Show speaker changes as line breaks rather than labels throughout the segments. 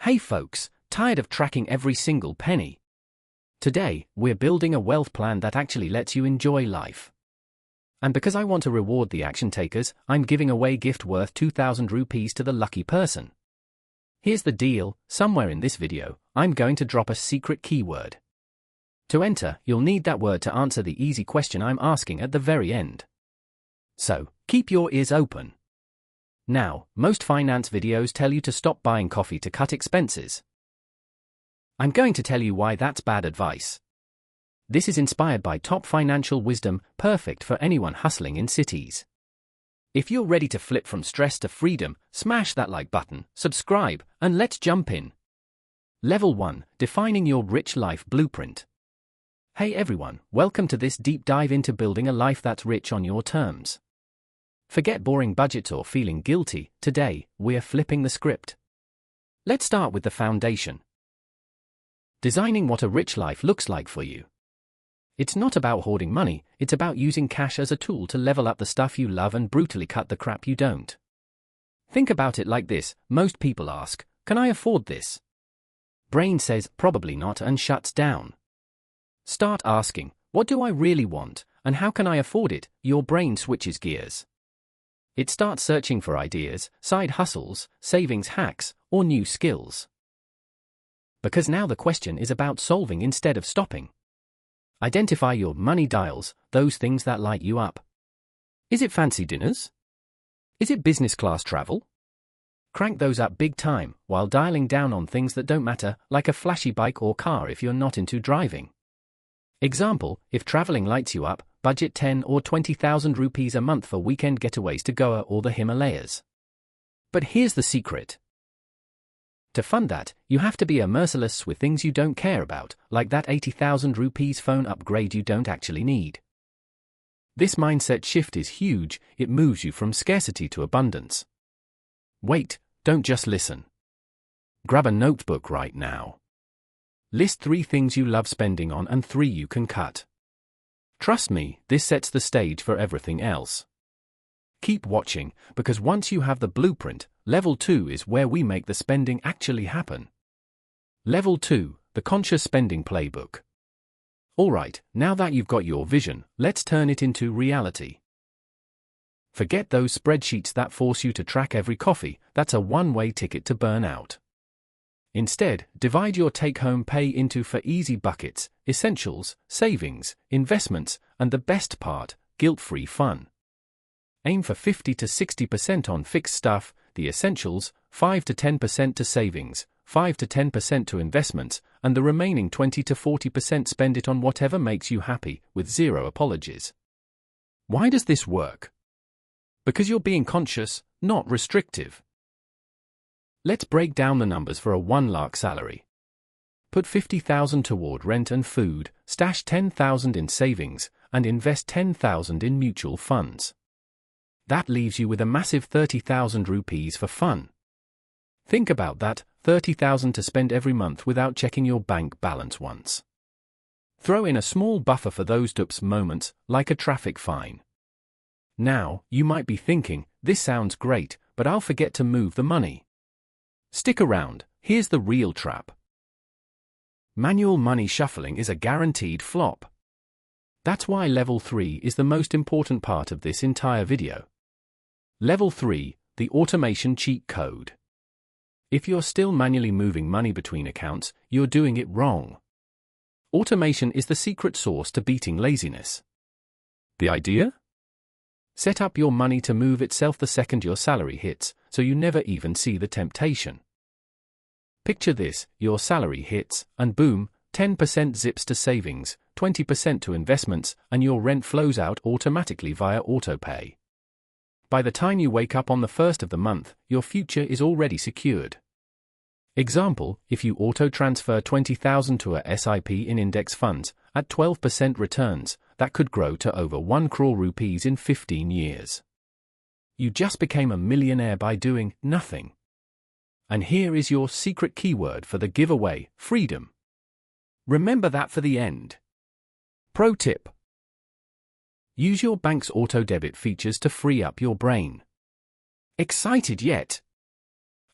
Hey folks, tired of tracking every single penny? Today, we're building a wealth plan that actually lets you enjoy life. And because I want to reward the action takers, I'm giving away gift worth 2,000 rupees to the lucky person. Here's the deal, somewhere in this video, I'm going to drop a secret keyword. To enter, you'll need that word to answer the easy question I'm asking at the very end. So, keep your ears open. Now, most finance videos tell you to stop buying coffee to cut expenses. I'm going to tell you why that's bad advice. This is inspired by top financial wisdom, perfect for anyone hustling in cities. If you're ready to flip from stress to freedom, smash that like button, subscribe, and let's jump in. Level 1, Defining Your Rich Life Blueprint. Hey everyone, welcome to this deep dive into building a life that's rich on your terms. Forget boring budgets or feeling guilty. Today, we're flipping the script. Let's start with the foundation. Designing what a rich life looks like for you. It's not about hoarding money, it's about using cash as a tool to level up the stuff you love and brutally cut the crap you don't. Think about it like this, most people ask, can I afford this? Brain says, probably not, and shuts down. Start asking, what do I really want, and how can I afford it? Your brain switches gears. It starts searching for ideas, side hustles, savings hacks, or new skills. Because now the question is about solving instead of stopping. Identify your money dials, those things that light you up. Is it fancy dinners? Is it business class travel? Crank those up big time, while dialing down on things that don't matter, like a flashy bike or car if you're not into driving. Example, if traveling lights you up, budget 10 or 20,000 rupees a month for weekend getaways to Goa or the Himalayas. But here's the secret. To fund that, you have to be merciless with things you don't care about, like that 80,000 rupees phone upgrade you don't actually need. This mindset shift is huge, it moves you from scarcity to abundance. Wait, don't just listen. Grab a notebook right now. List 3 things you love spending on and 3 you can cut. Trust me, this sets the stage for everything else. Keep watching, because once you have the blueprint, Level 2 is where we make the spending actually happen. Level 2, the conscious spending playbook. Alright, now that you've got your vision, let's turn it into reality. Forget those spreadsheets that force you to track every coffee, that's a one-way ticket to burnout. Instead, divide your take-home pay into 4 easy buckets: essentials, savings, investments, and the best part, guilt-free fun. Aim for 50 to 60% on fixed stuff, the essentials, 5 to 10% to savings, 5 to 10% to investments, and the remaining 20 to 40% spend it on whatever makes you happy, with zero apologies. Why does this work? Because you're being conscious, not restrictive. Let's break down the numbers for a 1 lakh salary. Put 50,000 toward rent and food, stash 10,000 in savings, and invest 10,000 in mutual funds. That leaves you with a massive 30,000 rupees for fun. Think about that, 30,000 to spend every month without checking your bank balance once. Throw in a small buffer for those doops moments, like a traffic fine. Now, you might be thinking, this sounds great, but I'll forget to move the money. Stick around, here's the real trap. Manual money shuffling is a guaranteed flop. That's why Level 3 is the most important part of this entire video. Level 3, the automation cheat code. If you're still manually moving money between accounts, you're doing it wrong. Automation is the secret sauce to beating laziness. The idea? Set up your money to move itself the second your salary hits, so you never even see the temptation. Picture this, your salary hits, and boom, 10% zips to savings, 20% to investments, and your rent flows out automatically via autopay. By the time you wake up on the 1st of the month, your future is already secured. Example, if you auto-transfer 20,000 to a SIP in index funds, at 12% returns, that could grow to over 1 crore rupees in 15 years. You just became a millionaire by doing nothing. And here is your secret keyword for the giveaway, freedom. Remember that for the end. Pro tip. Use your bank's auto-debit features to free up your brain. Excited yet?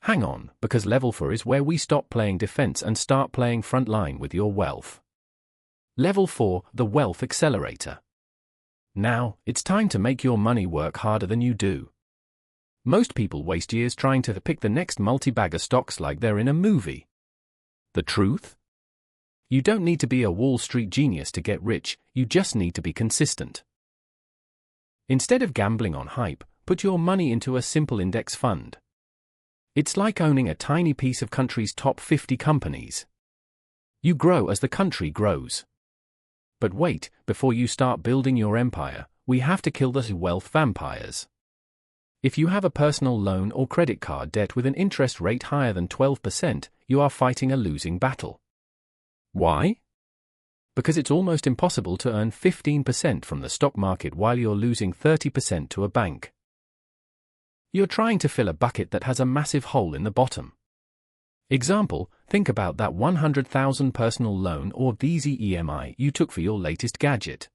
Hang on, because level 4 is where we stop playing defense and start playing frontline with your wealth. Level 4, the Wealth Accelerator. Now, it's time to make your money work harder than you do. Most people waste years trying to pick the next multi-bagger stocks like they're in a movie. The truth? You don't need to be a Wall Street genius to get rich, you just need to be consistent. Instead of gambling on hype, put your money into a simple index fund. It's like owning a tiny piece of country's top 50 companies. You grow as the country grows. But wait, before you start building your empire, we have to kill the wealth vampires. If you have a personal loan or credit card debt with an interest rate higher than 12%, you are fighting a losing battle. Why? Because it's almost impossible to earn 15% from the stock market while you're losing 30% to a bank. You're trying to fill a bucket that has a massive hole in the bottom. Example, think about that $100,000 personal loan or easy EMI you took for your latest gadget.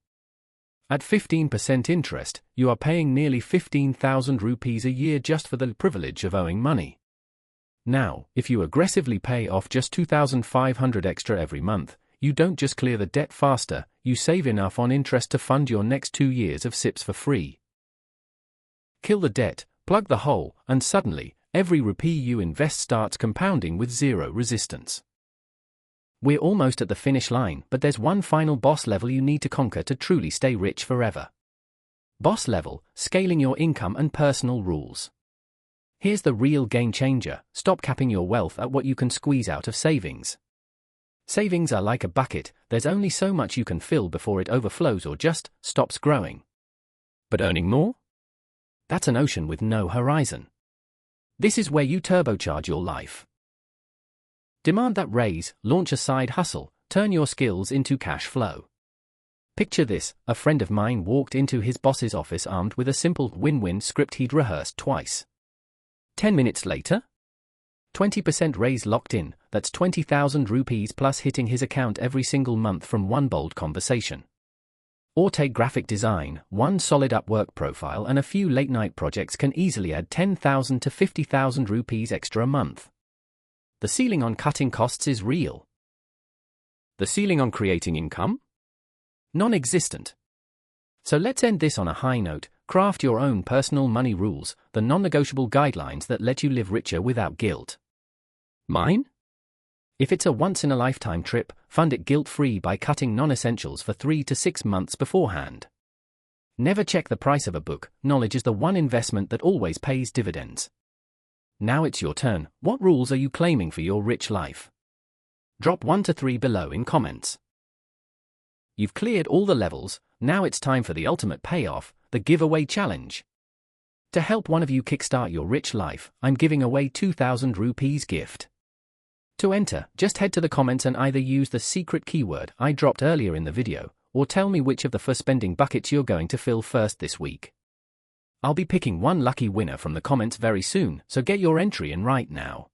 At 15% interest, you are paying nearly 15,000 rupees a year just for the privilege of owing money. Now, if you aggressively pay off just 2,500 extra every month, you don't just clear the debt faster, you save enough on interest to fund your next 2 years of SIPs for free. Kill the debt, plug the hole, and suddenly, every rupee you invest starts compounding with zero resistance. We're almost at the finish line, but there's one final boss level you need to conquer to truly stay rich forever. Boss level, scaling your income and personal rules. Here's the real game changer: stop capping your wealth at what you can squeeze out of savings. Savings are like a bucket, there's only so much you can fill before it overflows or just stops growing. But earning more? That's an ocean with no horizon. This is where you turbocharge your life. Demand that raise, launch a side hustle, turn your skills into cash flow. Picture this: a friend of mine walked into his boss's office armed with a simple win-win script he'd rehearsed twice. 10 minutes later? 20% raise locked in, that's 20,000 rupees plus hitting his account every single month from one bold conversation. Or take graphic design, one solid Upwork profile and a few late-night projects can easily add 10,000 to 50,000 rupees extra a month. The ceiling on cutting costs is real. The ceiling on creating income? Non-existent. So let's end this on a high note: craft your own personal money rules, the non-negotiable guidelines that let you live richer without guilt. Mine? If it's a once-in-a-lifetime trip, fund it guilt-free by cutting non-essentials for 3 to 6 months beforehand. Never check the price of a book, knowledge is the one investment that always pays dividends. Now it's your turn, what rules are you claiming for your rich life? Drop 1 to 3 below in comments. You've cleared all the levels, now it's time for the ultimate payoff, the giveaway challenge. To help one of you kickstart your rich life, I'm giving away 2,000 rupees gift. To enter, just head to the comments and either use the secret keyword I dropped earlier in the video, or tell me which of the 4 spending buckets you're going to fill first this week. I'll be picking one lucky winner from the comments very soon, so get your entry in right now.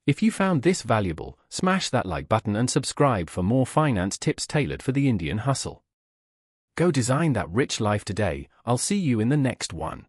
If you found this valuable, smash that like button and subscribe for more finance tips tailored for the Indian hustle. Go design that rich life today, I'll see you in the next one.